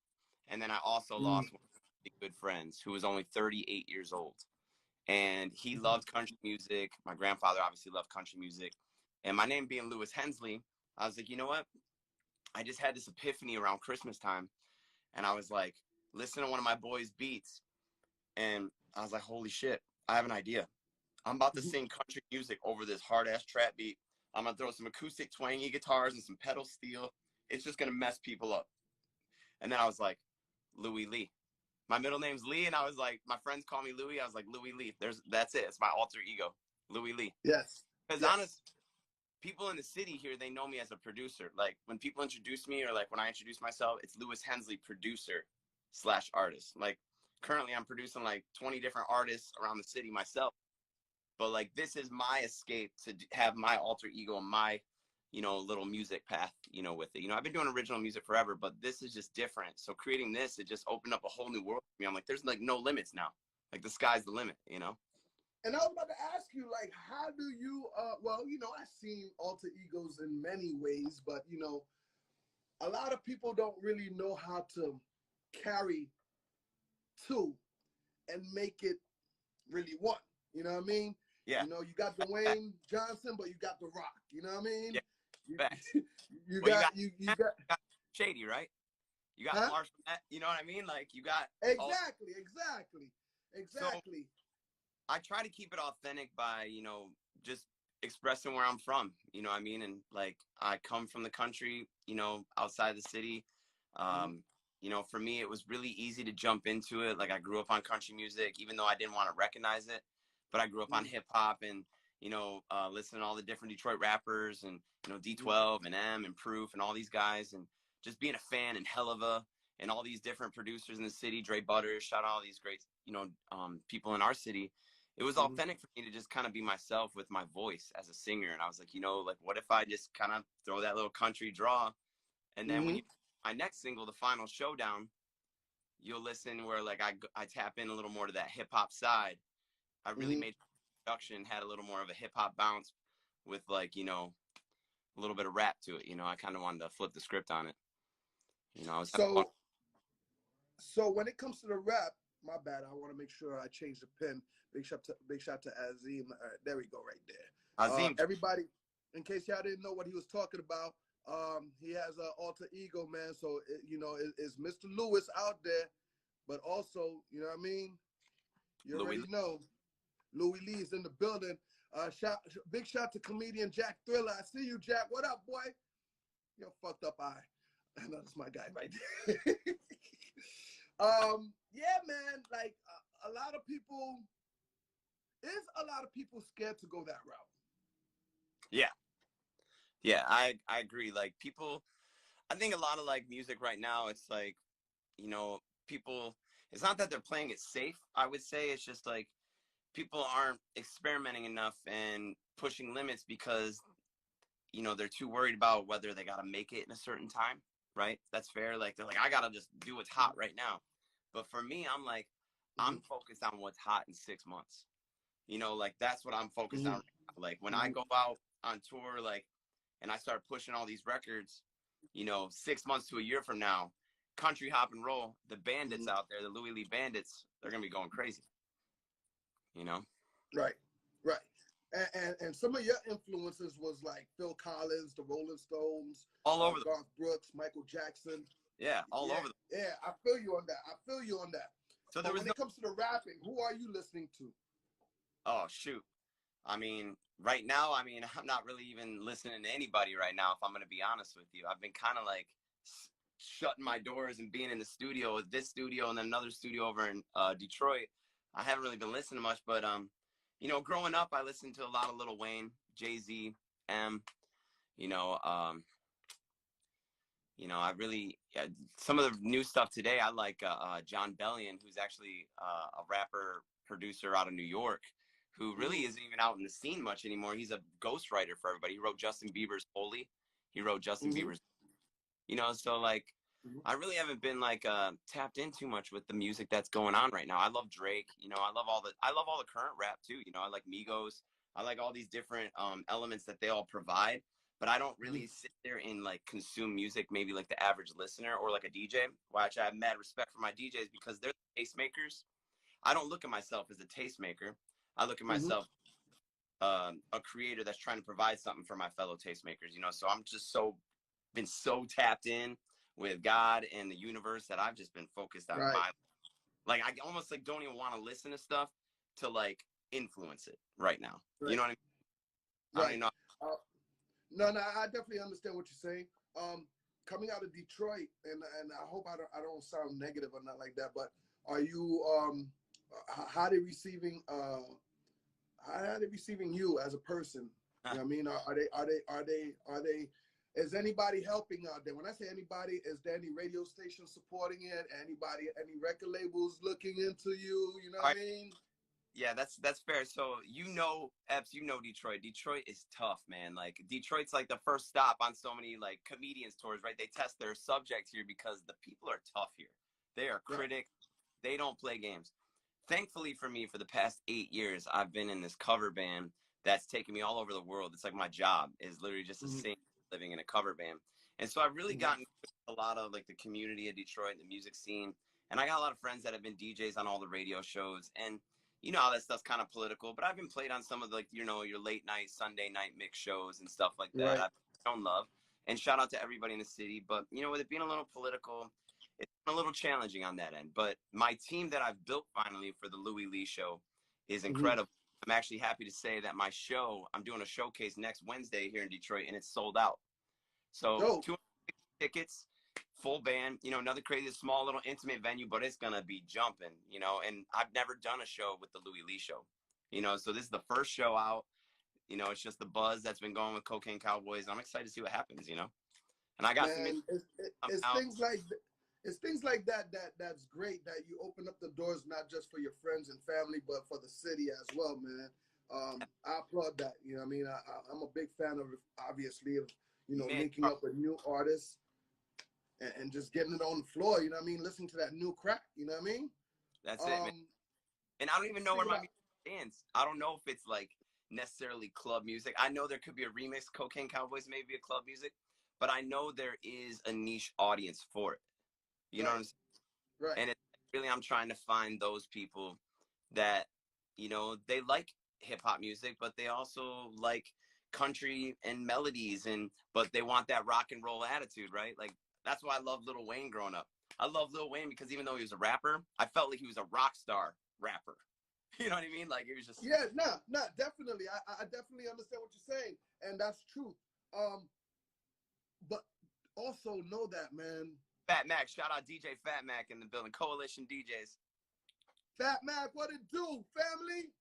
and then I also lost one of my good friends who was only 38 years old, and he loved country music. My grandfather obviously loved country music, and my name being Louis Hensley, I was like, you know what? I just had this epiphany around Christmas time, and I was like, listen to one of my boys' beats, and I was like, holy shit, I have an idea. I'm about to sing country music over this hard-ass trap beat. I'm going to throw some acoustic twangy guitars and some pedal steel. It's just going to mess people up. And then I was like, Louie Lee. My middle name's Lee, and I was like, my friends call me Louie. I was like, Louie Lee. That's it. It's my alter ego, Louie Lee. Yes. Because honestly, people in the city here, they know me as a producer. Like when people introduce me or like when I introduce myself, it's Louis Hensley, producer / artist. Like currently I'm producing like 20 different artists around the city myself. But like this is my escape to have my alter ego and my, you know, little music path, you know, with it. You know, I've been doing original music forever, but this is just different. So creating this, it just opened up a whole new world for me. I'm like, there's like no limits now. Like the sky's the limit, you know? And I was about to ask you, like, how do you, well, you know, I've seen alter egos in many ways, but, you know, a lot of people don't really know how to carry two and make it really one. You know what I mean? Yeah. You know, you got Dwayne Johnson, but you got The Rock. You know what I mean? Yeah. You Well, got Shady, right? You got Marshall, you know what I mean? Like you got exactly. So, I try to keep it authentic by, you know, just expressing where I'm from, you know what I mean? And like, I come from the country, you know, outside the city. You know, for me, it was really easy to jump into it. Like I grew up on country music, even though I didn't want to recognize it, but I grew up on hip hop and, you know, listening to all the different Detroit rappers and, you know, D12 and M and Proof and all these guys and just being a fan and Helluva and all these different producers in the city, Dre Butters, shout out all these great, you know, people in our city. It was authentic for me to just kind of be myself with my voice as a singer. And I was like, you know, like, what if I just kind of throw that little country draw? And then when you, my next single, The Final Showdown, you'll listen where like I tap in a little more to that hip hop side. I really made production, had a little more of a hip hop bounce with like, you know, a little bit of rap to it. You know, I kind of wanted to flip the script on it. You know, I was so when it comes to the rap, my bad. I want to make sure I change the pin. Big shout to Azeem. There we go, right there. Azeem. Everybody, in case y'all didn't know what he was talking about, he has an alter ego, man. So you know, it's Mr. Lewis out there, but also, you know what I mean. You already know, Louie Lee is in the building. Big shout to comedian Jack Thriller. I see you, Jack. What up, boy? Your fucked up eye. I know that's my guy right there. Yeah, man. Like a lot of people scared to go that route. Yeah, I agree. Like people, I think a lot of like music right now, it's like, you know, people, it's not that they're playing it safe. I would say it's just like people aren't experimenting enough and pushing limits because, you know, they're too worried about whether they got to make it in a certain time. Right. That's fair. Like they're like, I got to just do what's hot right now. But for me, I'm like, I'm focused on what's hot in 6 months. You know, like that's what I'm focused on. Like when I go out on tour, like, and I start pushing all these records, you know, 6 months to a year from now, country hop and roll, the bandits out there, the Louie Lee bandits, they're gonna be going crazy. You know? Right. And some of your influences was like Phil Collins, the Rolling Stones, All over Garth Brooks, Michael Jackson. Yeah, all over. Yeah, I feel you on that. So when it comes to the rapping, who are you listening to? Oh, shoot. I mean, right now, I mean, I'm not really even listening to anybody right now, if I'm going to be honest with you. I've been kind of like shutting my doors and being in the studio, this studio and then another studio over in Detroit. I haven't really been listening much, but, you know, growing up, I listened to a lot of Lil Wayne, Jay-Z, you know, I really, some of the new stuff today, I like John Bellion, who's actually a rapper, producer out of New York, who really isn't even out in the scene much anymore. He's a ghostwriter for everybody. He wrote Justin Bieber's Holy. He wrote Justin Bieber's, you know, so like, I really haven't been like tapped in too much with the music that's going on right now. I love Drake, you know, I love all the current rap too. You know, I like Migos. I like all these different elements that they all provide, but I don't really sit there and like consume music, maybe like the average listener or like a DJ, which I have mad respect for my DJs because they're the tastemakers. I don't look at myself as a tastemaker. I look at myself a creator that's trying to provide something for my fellow tastemakers, you know. So I'm just been so tapped in with God and the universe that I've just been focused on my, like, I almost like don't even want to listen to stuff to like influence it right now. You know what I mean? I don't even know. No, I definitely understand what you're saying. Coming out of Detroit, and I hope I don't sound negative or not like that, but are you how they receiving you as a person? You know what I mean? Are they is anybody helping out there? When I say anybody, is there any radio station supporting it? Any record labels looking into you? You know what I mean? Yeah, that's fair. So, you know, Epps, you know Detroit. Detroit is tough, man. Like, Detroit's like the first stop on so many like comedians tours, right? They test their subject here because the people are tough here. They are critics. They don't play games. Thankfully for me, for the past 8 years, I've been in this cover band that's taken me all over the world. It's like my job is literally just to sing, living in a cover band. And so I've really gotten a lot of like the community of Detroit, the music scene. And I got a lot of friends that have been DJs on all the radio shows. And you know how that stuff's kind of political, but I've been played on some of the, like, you know, your late night, Sunday night mix shows and stuff like that. I've shown love, and shout out to everybody in the city. But, you know, with it being a little political, it's been a little challenging on that end. But my team that I've built finally for the Louie Lee show is incredible. I'm actually happy to say that my show, I'm doing a showcase next Wednesday here in Detroit, and it's sold out. So 250 tickets. Full band, you know, another crazy, small, little intimate venue, but it's going to be jumping, you know, and I've never done a show with the Louie Lee show, you know, so this is the first show out, you know, it's just the buzz that's been going with Cocaine Cowboys. I'm excited to see what happens, you know, and I got it's things like that that's great, that you open up the doors, not just for your friends and family, but for the city as well, man. I applaud that, you know what I mean? I'm a big fan of, obviously, of, you know, linking up with new artists. And just getting it on the floor, you know what I mean? Listening to that new crack, you know what I mean? That's it, man. And I don't even know where my music stands. I don't know if it's like necessarily club music. I know there could be a remix, Cocaine Cowboys may be a club music, but I know there is a niche audience for it. You know what I'm saying? And it's really, I'm trying to find those people that, you know, they like hip hop music, but they also like country and melodies, but they want that rock and roll attitude, right? Like, that's why I love Lil Wayne growing up. I love Lil Wayne because even though he was a rapper, I felt like he was a rock star rapper. You know what I mean? Like, it was just... Yeah, no, definitely. I definitely understand what you're saying, and that's true. But also know that, man. Fat Mac, shout out DJ Fat Mac in the building. Coalition DJs. Fat Mac, what it do, family?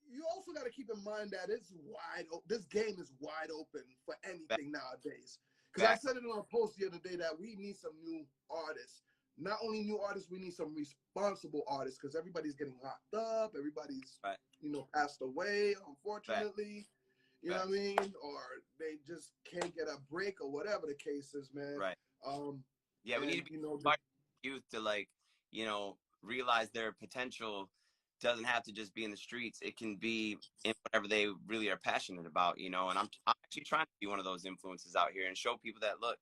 You also got to keep in mind that it's wide open. This game is wide open for anything nowadays. Because I said it on a post the other day that we need some new artists. Not only new artists, we need some responsible artists, because everybody's getting locked up. Everybody's, you know, passed away, unfortunately. You know what I mean? Or they just can't get a break, or whatever the case is, man. Yeah, we need to be, you know, youth to, like, you know, realize their potential doesn't have to just be in the streets. It can be in whatever they really are passionate about, you know. And I'm actually trying to be one of those influences out here and show people that, look,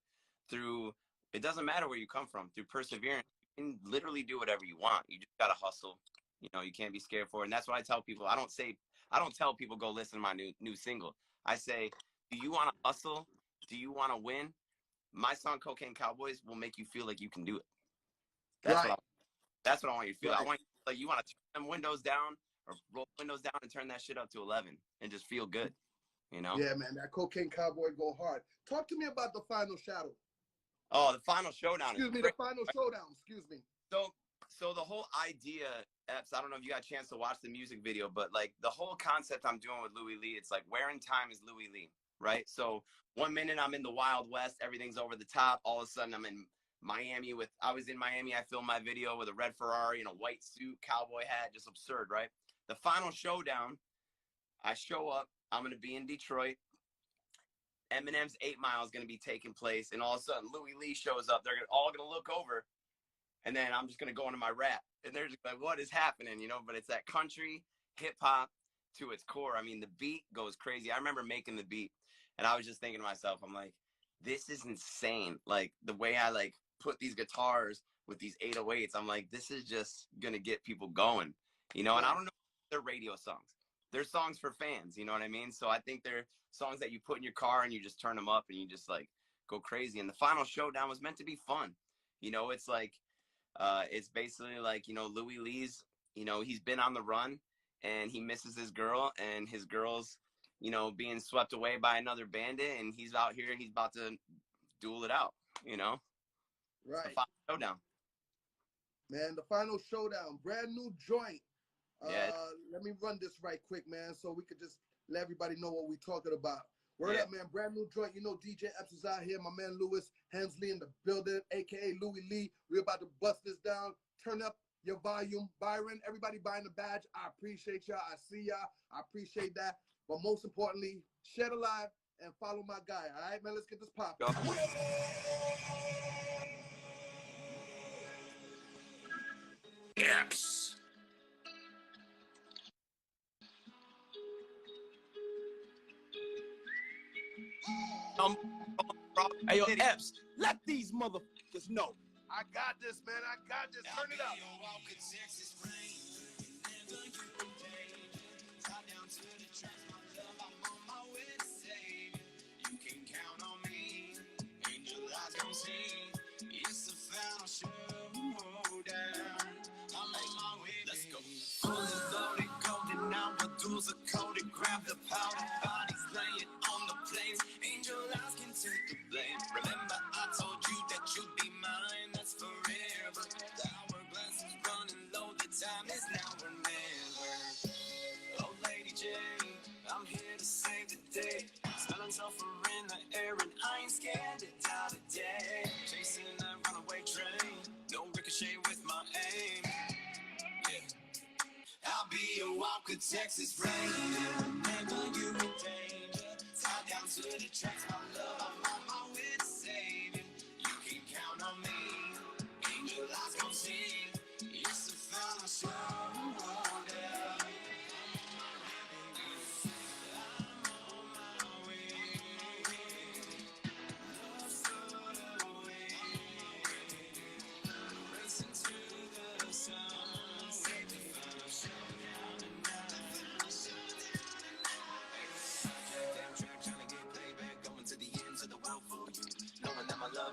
through, it doesn't matter where you come from, through perseverance, you can literally do whatever you want. You just gotta hustle. You know, you can't be scared for it. And that's what I tell people. I don't tell people go listen to my new single. I say, do you want to hustle? Do you want to win? My song Cocaine Cowboys will make you feel like you can do it. That's what I want you to feel. I want you to feel like you want to turn them windows down or roll windows down and turn that shit up to 11 and just feel good, you know? Yeah, man, that Cocaine Cowboy go hard. Talk to me about the Final Shadow. Oh, the Final Showdown. The Final Showdown, excuse me. So the whole idea, Epps, I don't know if you got a chance to watch the music video, but like the whole concept I'm doing with Louie Lee, it's like, where in time is Louie Lee, right? So 1 minute I'm in the Wild West, everything's over the top. All of a sudden I'm in Miami I was in Miami, I filmed my video with a red Ferrari and a white suit, cowboy hat, just absurd, right? The Final Showdown, I show up, I'm going to be in Detroit. Eminem's 8 Mile is going to be taking place, and all of a sudden Louie Lee shows up. They're all going to look over, and then I'm just going to go into my rap. And they're just like, what is happening, you know? But it's that country hip-hop to its core. I mean, the beat goes crazy. I remember making the beat, and I was just thinking to myself, I'm like, this is insane. Like, the way I, like, put these guitars with these 808s, I'm like, this is just going to get people going, you know? And I don't know if they're radio songs. They're songs for fans, you know what I mean? So I think they're songs that you put in your car and you just turn them up and you just, like, go crazy. And the Final Showdown was meant to be fun. You know, it's like, it's basically like, you know, Louie Lee's, you know, he's been on the run and he misses his girl, and his girl's, you know, being swept away by another bandit, and he's out here, he's about to duel it out, you know? Right. It's the Final Showdown. Man, the Final Showdown, brand new joint. Yeah. Let me run this right quick, man, so we could just let everybody know what we're talking about. Word up, man. Brand new joint. You know, DJ Epps is out here. My man Lewis Hensley in the building, a.k.a. Louie Lee. We're about to bust this down. Turn up your volume. Byron, everybody buying the badge. I appreciate y'all. I see y'all. I appreciate that. But most importantly, share the live and follow my guy. All right, man? Let's get this popping. Epps. Hey, yo, Epps, let these motherfuckers know. I got this, man. I got this. Turn it up. Let's go. Fully loaded, golden hour, duels are coded, grab the powder, bodies laying on the plains, angel eyes can take the blame. Remember, I told you that you'd be mine, that's forever. The hourglass is running low, the time is now or never. Oh, Lady Jane, I'm here to save the day. Smelling sulfur in the air, and I ain't scared to die today. Chasing that runaway train, no ricochet with my aim. I'll be your Walker, Texas Ranger. Never you in danger. Tied down to the tracks, my love. I'm on my way to save you. You can count on me. Angel eyes gon' see. It's the Final Showdown.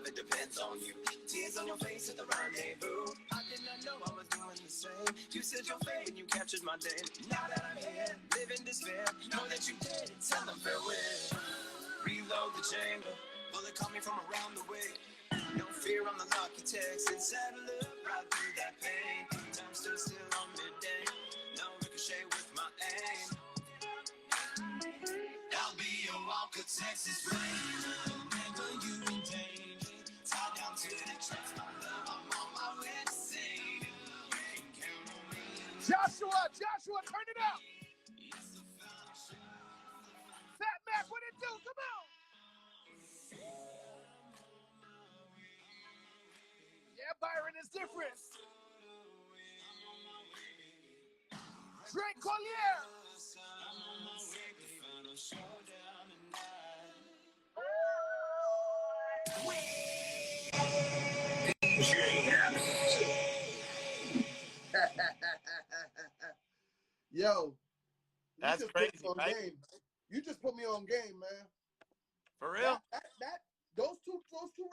It depends on you. Tears on your face at the rendezvous. I did not know I was doing the same. You said your fate and you captured my day. Now that I'm here, live in despair. Know that you did, tell them farewell. Reload the chamber. Bullet coming from around the way. No fear on the lucky text. And settle up right through that pain. Time stood still on midday. No ricochet with my aim. I'll be your Walker, Texas Ranger. Never you in danger. Tied down to the tracks, my love. I'm on my way to save you. You can count on me. Joshua, turn it up. Fat Mac, what it do? Come on. Yeah, Byron is different. Great Collier. Yo, That's you just crazy, put me on right? game. You just put me on game, man. For real? Those two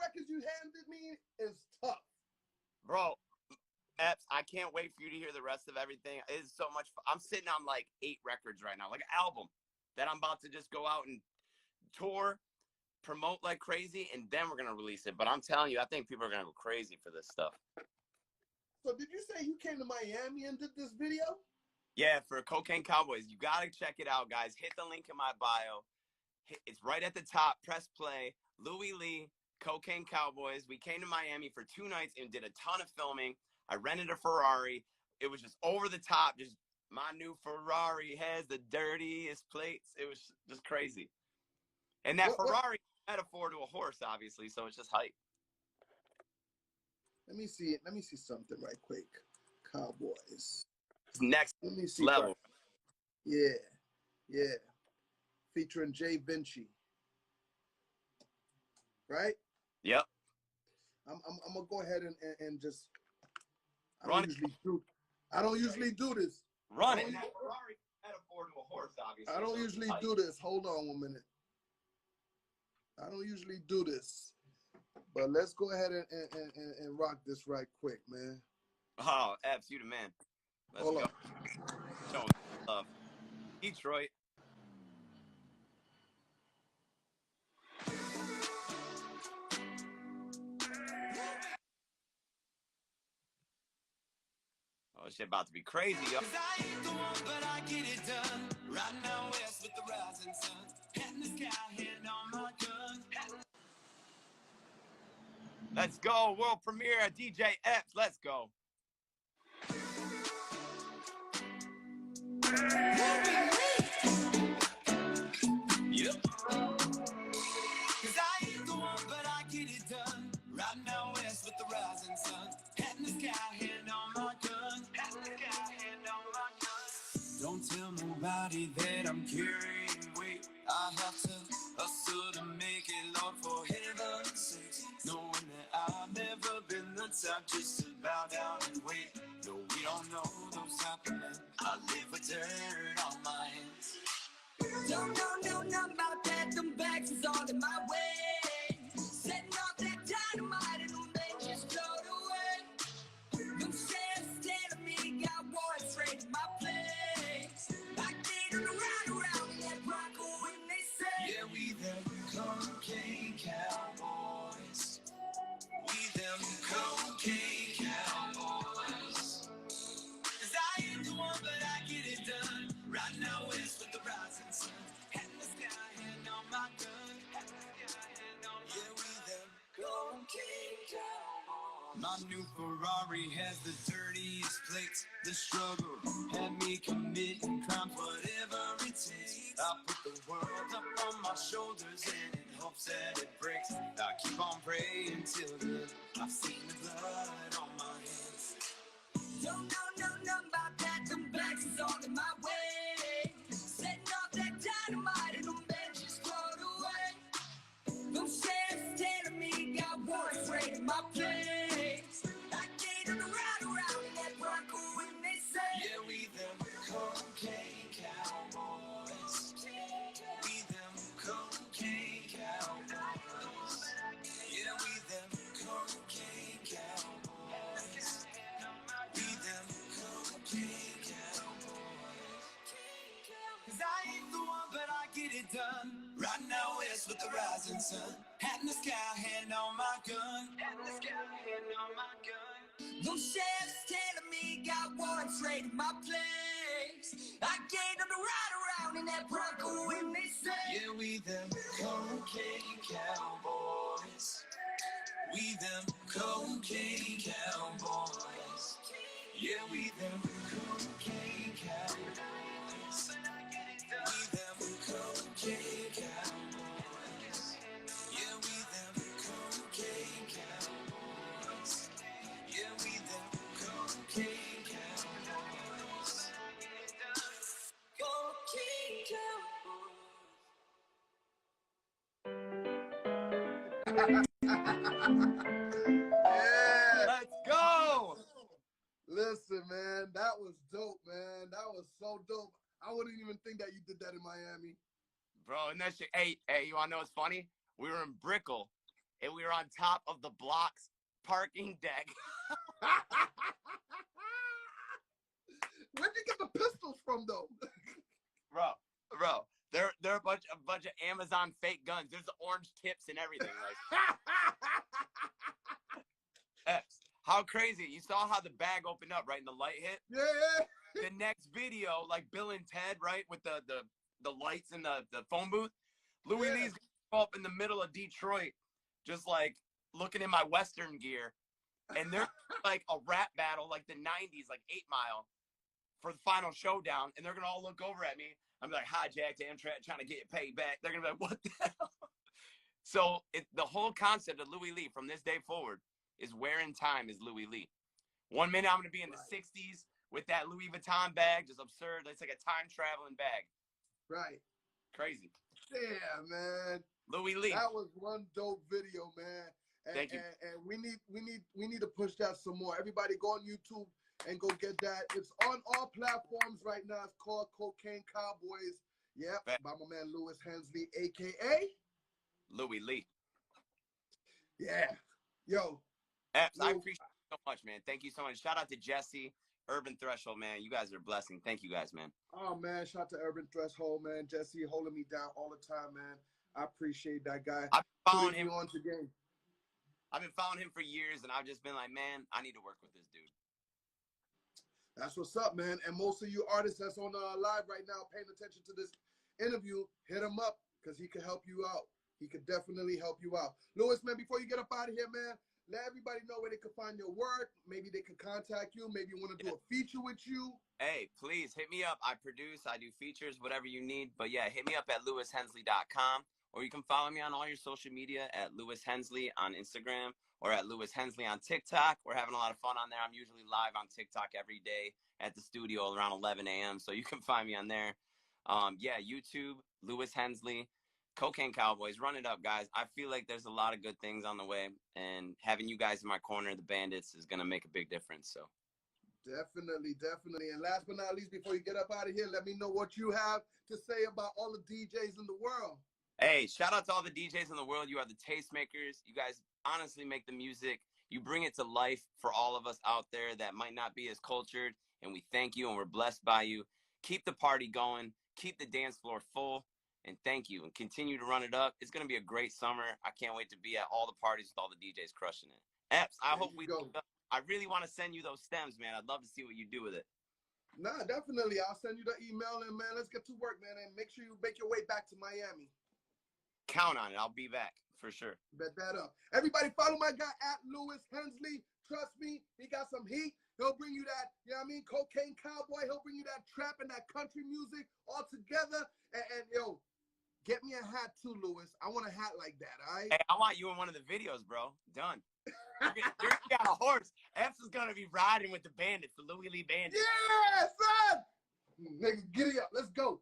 records you handed me is tough. Bro, Epps, I can't wait for you to hear the rest of everything. It is so much fun. I'm sitting on like 8 records right now, like an album that I'm about to just go out and tour, promote like crazy, and then we're going to release it. But I'm telling you, I think people are going to go crazy for this stuff. So did you say you came to Miami and did this video? Yeah, for Cocaine Cowboys. You got to check it out, guys. Hit the link in my bio. It's right at the top. Press play. Louie Lee, Cocaine Cowboys. We came to Miami for 2 nights and did a ton of filming. I rented a Ferrari. It was just over the top. Just my new Ferrari has the dirtiest plates. It was just crazy. And that Ferrari metaphor to a horse, obviously. So it's just hype. Let me see something right quick. Cowboys. It's next Let me see level. Yeah. Featuring Jay Vinci. Right? Yep. I'm gonna go ahead and just I don't usually do this. Run it. That Ferrari metaphor to a horse, obviously. I don't usually do this. Hold on 1 minute. I don't usually do this. But let's go ahead and rock this right quick, man. Oh, Epps, you the man. Let's Hold go. on. Show love. Detroit. Oh, shit about to be crazy, yo. I ain't the one, but I get it done. Right now, west with the rising sun. Head in the sky, hand on my gun. Let's go. World premiere at DJ Epps. Let's go. Yep. Cause I ain't the one, but I get it done. Right now, west with the rising sun. Head in the sky, hand on my gun. Head in the sky, hand on my gun. Don't tell nobody that I'm carrying weight. I have to hustle to make it, Lord, for heaven's sake. Knowing that I've never been the type just to bow down and wait. No, we don't know those happening. I live with dirt on my hands. Don't know nothing about that. Them bags is all in my way. Setting off that dynamite and them benches float away. Them sheriffs telling me got warrants ready to my place. I get on the ride around in that Bronco when they say, yeah, we them cocaine cowboys. We them cocaine cowboys. Cause I ain't the one, but I get it done. Right now west with the rising sun. Head in the sky, hand on my gun. Head in the sky, hand on my gun. Yeah, we them cocaine cowboys. My new Ferrari has the dirtiest plates. The struggle had me committing crimes, whatever it takes. I put the world up on my shoulders and in hopes that it breaks. I keep on praying till then. I've seen the blood on my hands. Don't know nothing about that. Them bags is all in my way. Setting off that dynamite and them benches float away. Them sheriffs telling me got warrants ready to my place. I gave them the ride around in that Bronco when they say, yeah, we them cocaine cowboys. We them cocaine cowboys. Yeah, we them cocaine cowboys. We them cocaine cowboys. Cause I ain't the one, but I get it done. Right now west with the rising sun. Hat in the sky, hand on my gun. Hat in the sky, hand on my gun. Them sheriffs telling me got warrants ready to my place. I gave them the ride around in that Bronco when they say, yeah, we them cocaine cowboys. We them cocaine cowboys. Yeah, we them cocaine cowboys. We them cocaine cowboys. Yeah, we them cocaine cowboys. Yeah, we them cocaine cowboys. Listen, man, that was dope, man. That was so dope. I wouldn't even think that you did that in Miami. Bro, and that shit, hey, you want to know what's funny? We were in Brickell, and we were on top of the block's parking deck. Where'd you get the pistols from, though? Bro, they're a bunch of Amazon fake guns. There's the orange tips and everything. Like, Epps, how crazy. You saw how the bag opened up, right, and the light hit? Yeah. The next video, like Bill and Ted, right, with the lights in the phone booth. Louie Lee's up in the middle of Detroit, just like looking in my Western gear. And they're like a rap battle, like the 90s, like 8 Mile for the final showdown. And they're going to all look over at me. I'm like, hijacked Amtrak, trying to get it paid back. They're going to be like, what the hell? So the whole concept of Louie Lee from this day forward is where in time is Louie Lee. 1 minute I'm going to be in the 60s with that Louis Vuitton bag, just absurd. It's like a time traveling bag. Right. Crazy. Yeah, man. Louie Lee. That was one dope video, man. And, Thank you. And we need to push that some more. Everybody go on YouTube and go get that. It's on all platforms right now. It's called Cocaine Cowboys. Yep, by my man Louis Hensley, a.k.a. Louie Lee. Yeah. Yo. Epps, I appreciate it so much, man. Thank you so much. Shout out to Jesse, Urban Threshold, man. You guys are a blessing. Thank you guys, man. Oh, man. Shout out to Urban Threshold, man. Jesse holding me down all the time, man. I appreciate that guy. I've been following him once again. I've been following him for years, and I've just been like, man, I need to work with this dude. That's what's up, man. And most of you artists that's on live right now paying attention to this interview, hit him up because he can help you out. He could definitely help you out. Louis, man, before you get up out of here, man, let everybody know where they can find your work. Maybe they can contact you. Maybe you want to do a feature with you. Hey, please hit me up. I produce, I do features, whatever you need. But yeah, hit me up at louishensley.com, or you can follow me on all your social media at Louis Hensley on Instagram or at Louis Hensley on TikTok. We're having a lot of fun on there. I'm usually live on TikTok every day at the studio around 11 a.m. So you can find me on there. Yeah, YouTube, Louis Hensley, Cocaine Cowboys. Run it up, guys. I feel like there's a lot of good things on the way, and having you guys in my corner, the Bandits, is going to make a big difference. So definitely. And last but not least, before you get up out of here, let me know what you have to say about all the DJs in the world. Hey, shout out to all the DJs in the world. You are the tastemakers. You guys honestly make the music. You bring it to life for all of us out there that might not be as cultured, and we thank you and we're blessed by you. Keep the party going. Keep the dance floor full, and thank you. And continue to run it up. It's going to be a great summer. I can't wait to be at all the parties with all the DJs crushing it. Epps, I hope we go. I really want to send you those stems, man. I'd love to see what you do with it. Nah, definitely. I'll send you the email, and, man, let's get to work, man, and make sure you make your way back to Miami. Count on it. I'll be back for sure. Bet that up. Everybody follow my guy at Louis Hensley. Trust me, he got some heat. He'll bring you that, you know what I mean, Cocaine Cowboy. He'll bring you that trap and that country music all together. And yo, get me a hat too, Louis. I want a hat like that, all right? Hey, I want you in one of the videos, bro. Done. You're got a horse. Epps is going to be riding with the Bandits, the Louie Lee Bandits. Yeah, son! Nigga, giddy up. Let's go.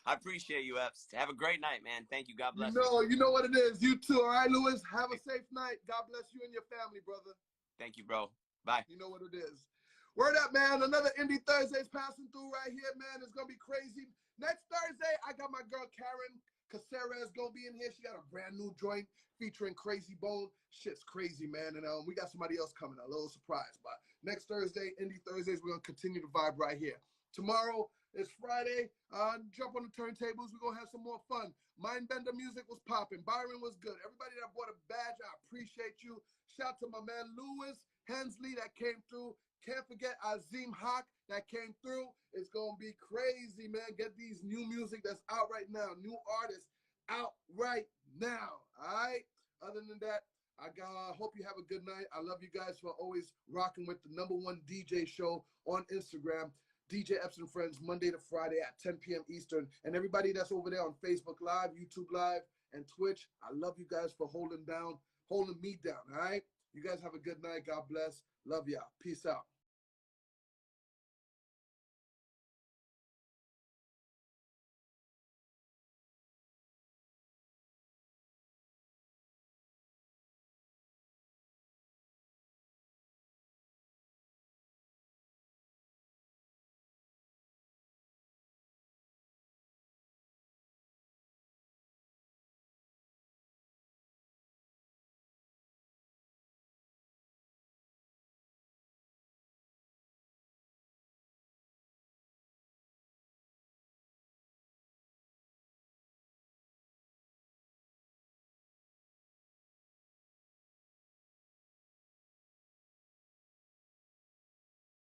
I appreciate you, Epps. Have a great night, man. Thank you. God bless you know what it is. You too, all right, Louis? Have a safe night. God bless you and your family, brother. Thank you, bro. Bye. You know what it is. Word up, man. Another Indie Thursday's passing through right here, man. It's going to be crazy. Next Thursday, I got my girl Karen Caceres going to be in here. She got a brand new joint featuring Crazy Bone. Shit's crazy, man. And we got somebody else coming, a little surprise. But next Thursday, Indie Thursdays, we're going to continue to vibe right here. Tomorrow is Friday. Jump on the turntables. We're going to have some more fun. Mindbender music was popping. Byron was good. Everybody that bought a badge, I appreciate you. Shout to my man Louis Hensley that came through. Can't forget Azeem Haq that came through. It's going to be crazy, man. Get these new music that's out right now. New artists out right now. All right? Other than that, I hope you have a good night. I love you guys for always rocking with the #1 DJ show on Instagram. DJ Epps and Friends, Monday to Friday at 10 p.m. Eastern. And everybody that's over there on Facebook Live, YouTube Live, and Twitch, I love you guys for holding me down, all right? You guys have a good night. God bless. Love y'all. Peace out.